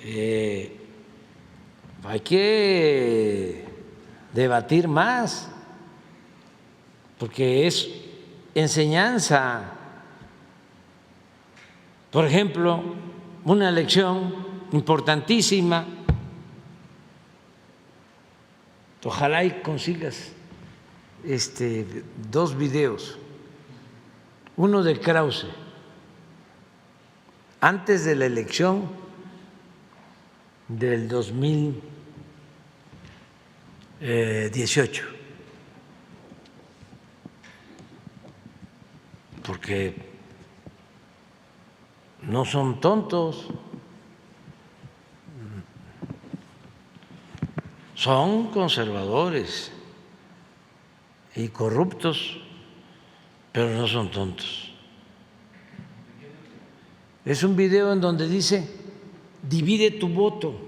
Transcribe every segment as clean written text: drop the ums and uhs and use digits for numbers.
hay que debatir más, porque es enseñanza. Por ejemplo, una lección importantísima, ojalá y consigas dos videos, uno de Krause, antes de la elección del 2018, porque no son tontos, son conservadores y corruptos, pero no son tontos. Es un video en donde dice: divide tu voto,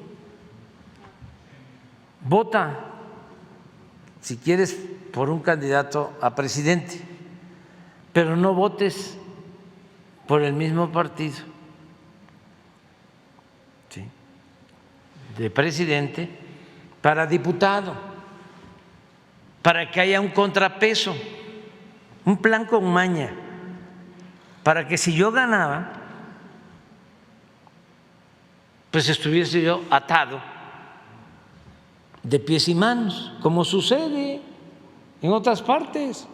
vota si quieres por un candidato a presidente, pero no votes por el mismo partido, ¿sí?, de presidente para diputado, para que haya un contrapeso, un plan con maña, para que si yo ganaba, pues estuviese yo atado de pies y manos, como sucede en otras partes.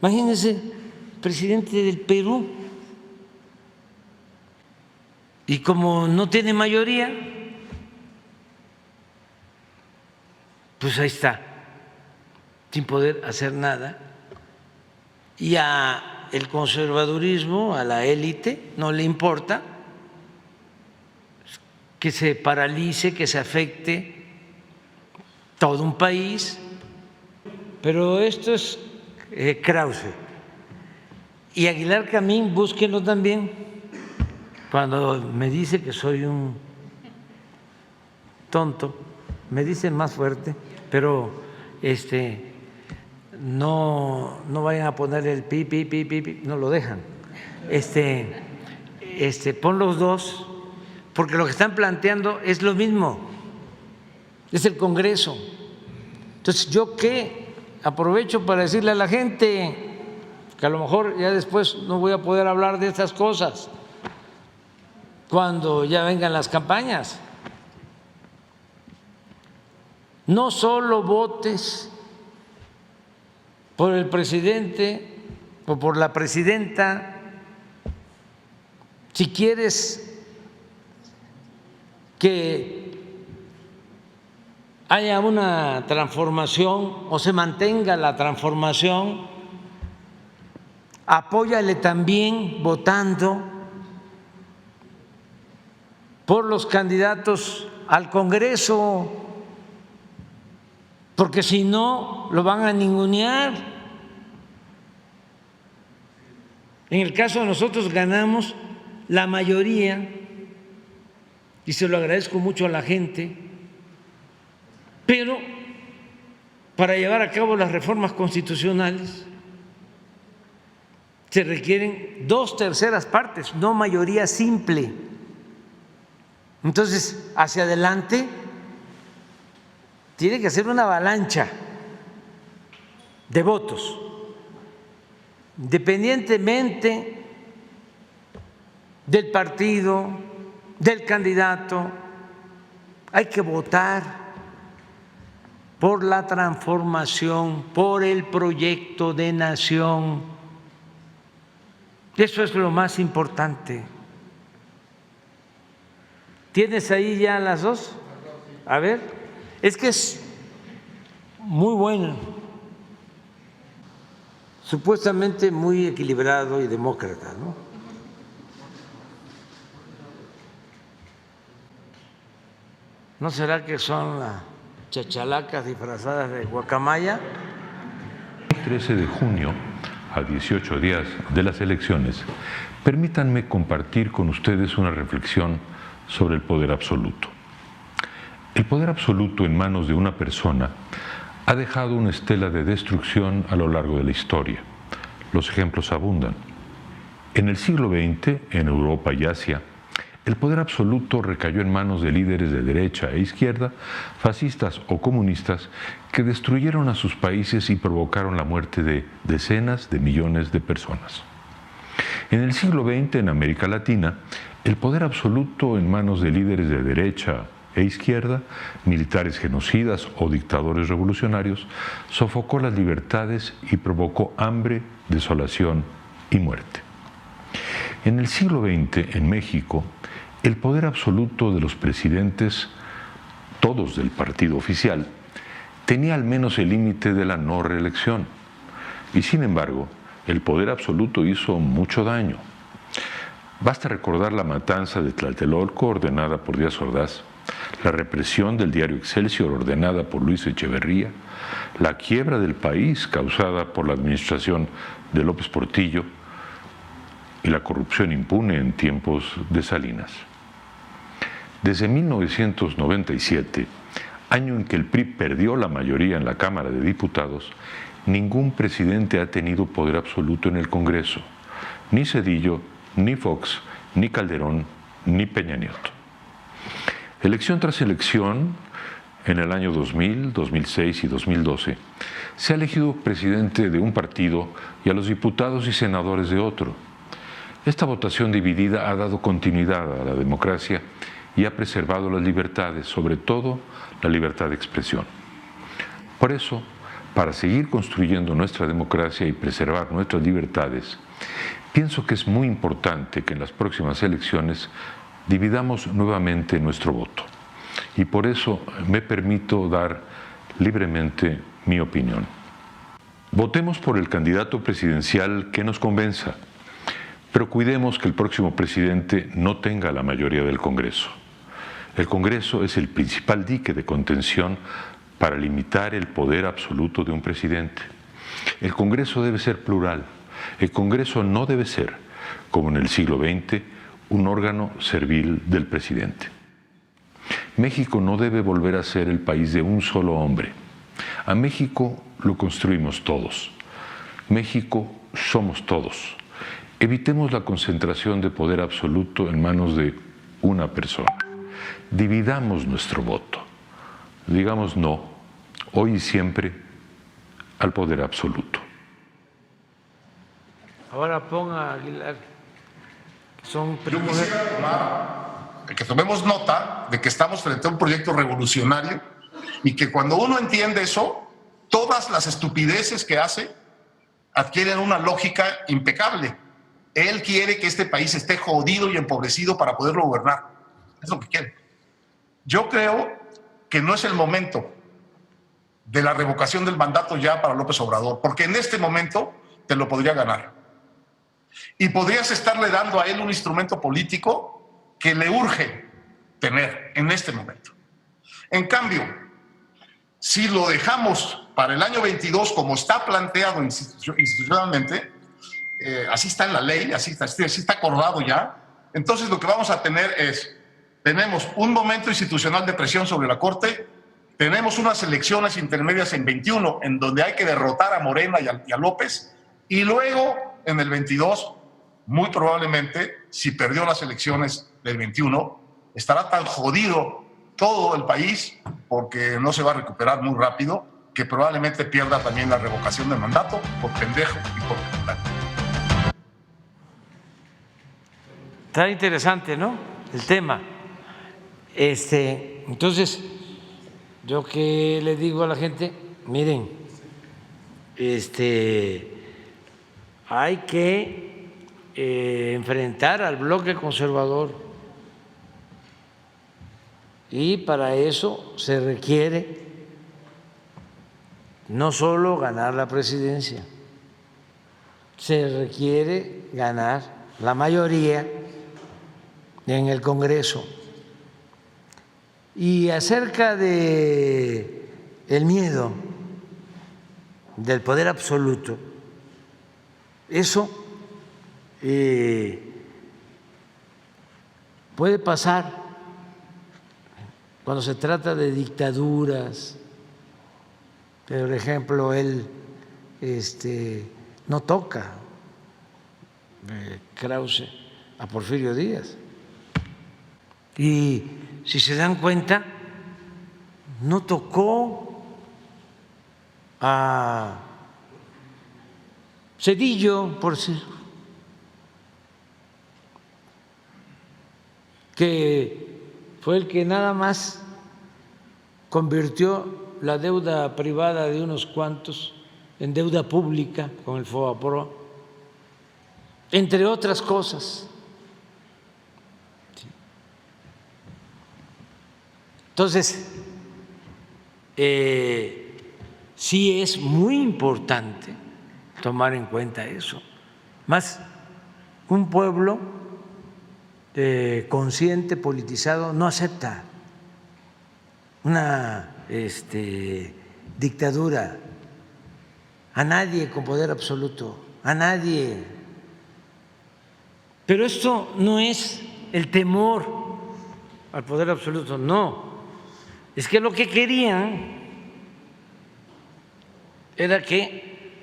Imagínense, presidente del Perú, y como no tiene mayoría, pues ahí está, sin poder hacer nada. Y a el conservadurismo, a la élite, no le importa que se paralice, que se afecte todo un país. Pero esto es Krause. Y Aguilar Camín, búsquenlo también. Cuando me dice que soy un tonto, me dice más fuerte, pero no vayan a poner el pi, no lo dejan. Pon los dos, porque lo que están planteando es lo mismo, es el Congreso. Entonces, ¿yo qué? Aprovecho para decirle a la gente que a lo mejor ya después no voy a poder hablar de estas cosas cuando ya vengan las campañas. No solo votes por el presidente o por la presidenta. Si quieres que haya una transformación o se mantenga la transformación, apóyale también votando por los candidatos al Congreso, porque si no lo van a ningunear. En el caso de nosotros ganamos la mayoría y se lo agradezco mucho a la gente, pero para llevar a cabo las reformas constitucionales se requieren 2/3 partes, no mayoría simple. Entonces, hacia adelante tiene que ser una avalancha de votos, independientemente del partido, del candidato. Hay que votar por la transformación, por el proyecto de nación. Eso es lo más importante. ¿Tienes ahí ya las dos? A ver, es que es muy bueno, supuestamente muy equilibrado y demócrata, ¿no? ¿No será que son las chachalacas disfrazadas de guacamaya? 13 de junio, a 18 días de las elecciones, permítanme compartir con ustedes una reflexión sobre el poder absoluto. El poder absoluto en manos de una persona ha dejado una estela de destrucción a lo largo de la historia. Los ejemplos abundan. En el siglo XX, en Europa y Asia, el poder absoluto recayó en manos de líderes de derecha e izquierda, fascistas o comunistas, que destruyeron a sus países y provocaron la muerte de decenas de millones de personas. En el siglo XX, en América Latina, el poder absoluto en manos de líderes de derecha e izquierda, militares genocidas o dictadores revolucionarios, sofocó las libertades y provocó hambre, desolación y muerte. En el siglo XX, en México, el poder absoluto de los presidentes, todos del partido oficial, tenía al menos el límite de la no reelección. Y sin embargo, el poder absoluto hizo mucho daño. Basta recordar la matanza de Tlatelolco ordenada por Díaz Ordaz, la represión del diario Excelsior ordenada por Luis Echeverría, la quiebra del país causada por la administración de López Portillo y la corrupción impune en tiempos de Salinas. Desde 1997, año en que el PRI perdió la mayoría en la Cámara de Diputados, ningún presidente ha tenido poder absoluto en el Congreso, ni Zedillo, ni Fox, ni Calderón, ni Peña Nieto. Elección tras elección, en el año 2000, 2006 y 2012, se ha elegido presidente de un partido y a los diputados y senadores de otro. Esta votación dividida ha dado continuidad a la democracia y ha preservado las libertades, sobre todo la libertad de expresión. Por eso, para seguir construyendo nuestra democracia y preservar nuestras libertades, pienso que es muy importante que en las próximas elecciones dividamos nuevamente nuestro voto. Y por eso me permito dar libremente mi opinión. Votemos por el candidato presidencial que nos convenza, pero cuidemos que el próximo presidente no tenga la mayoría del Congreso. El Congreso es el principal dique de contención para limitar el poder absoluto de un presidente. El Congreso debe ser plural. El Congreso no debe ser, como en el siglo XX, un órgano servil del presidente. México no debe volver a ser el país de un solo hombre. A México lo construimos todos. México somos todos. Evitemos la concentración de poder absoluto en manos de una persona. Dividamos nuestro voto. Digamos no, hoy y siempre, al poder absoluto. Ahora ponga Aguilar. Yo quisiera que tomemos nota de que estamos frente a un proyecto revolucionario y que cuando uno entiende eso, todas las estupideces que hace adquieren una lógica impecable. Él quiere que este país esté jodido y empobrecido para poderlo gobernar. Es lo que quiere. Yo creo que no es el momento de la revocación del mandato ya para López Obrador, porque en este momento te lo podría ganar. Y podrías estarle dando a él un instrumento político que le urge tener en este momento. En cambio, si lo dejamos para el año 22 como está planteado institucionalmente, así está en la ley, así está acordado ya, entonces lo que vamos a tener es, tenemos un momento institucional de presión sobre la Corte, tenemos unas elecciones intermedias en 21 en donde hay que derrotar a Morena y a López, y luego en el 22, muy probablemente, si perdió las elecciones del 21, estará tan jodido todo el país, porque no se va a recuperar muy rápido, que probablemente pierda también la revocación del mandato por pendejo y por popular. Está interesante, ¿no? El tema. Entonces, yo que le digo a la gente, miren, hay que enfrentar al bloque conservador y para eso se requiere no solo ganar la presidencia, se requiere ganar la mayoría en el Congreso. Y acerca de el miedo del poder absoluto, eso puede pasar cuando se trata de dictaduras. Por ejemplo, él no toca Krause a Porfirio Díaz, Y si se dan cuenta, no tocó a Zedillo, por decir, que fue el que nada más convirtió la deuda privada de unos cuantos en deuda pública con el FOBAPROA, entre otras cosas. Entonces, sí es muy importante tomar en cuenta eso. Más un pueblo consciente, politizado, no acepta una dictadura, a nadie con poder absoluto, a nadie. Pero esto no es el temor al poder absoluto, no. Es que lo que querían era que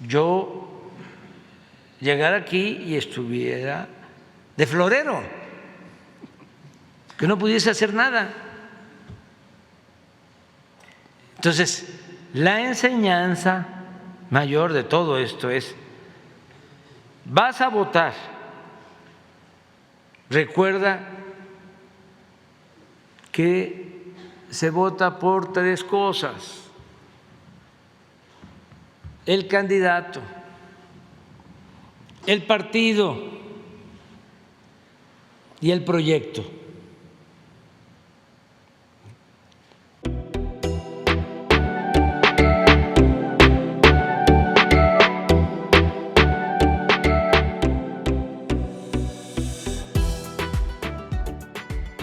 yo llegara aquí y estuviera de florero, que no pudiese hacer nada. Entonces, la enseñanza mayor de todo esto es: vas a votar, recuerda que se vota por tres cosas: el candidato, el partido y el proyecto.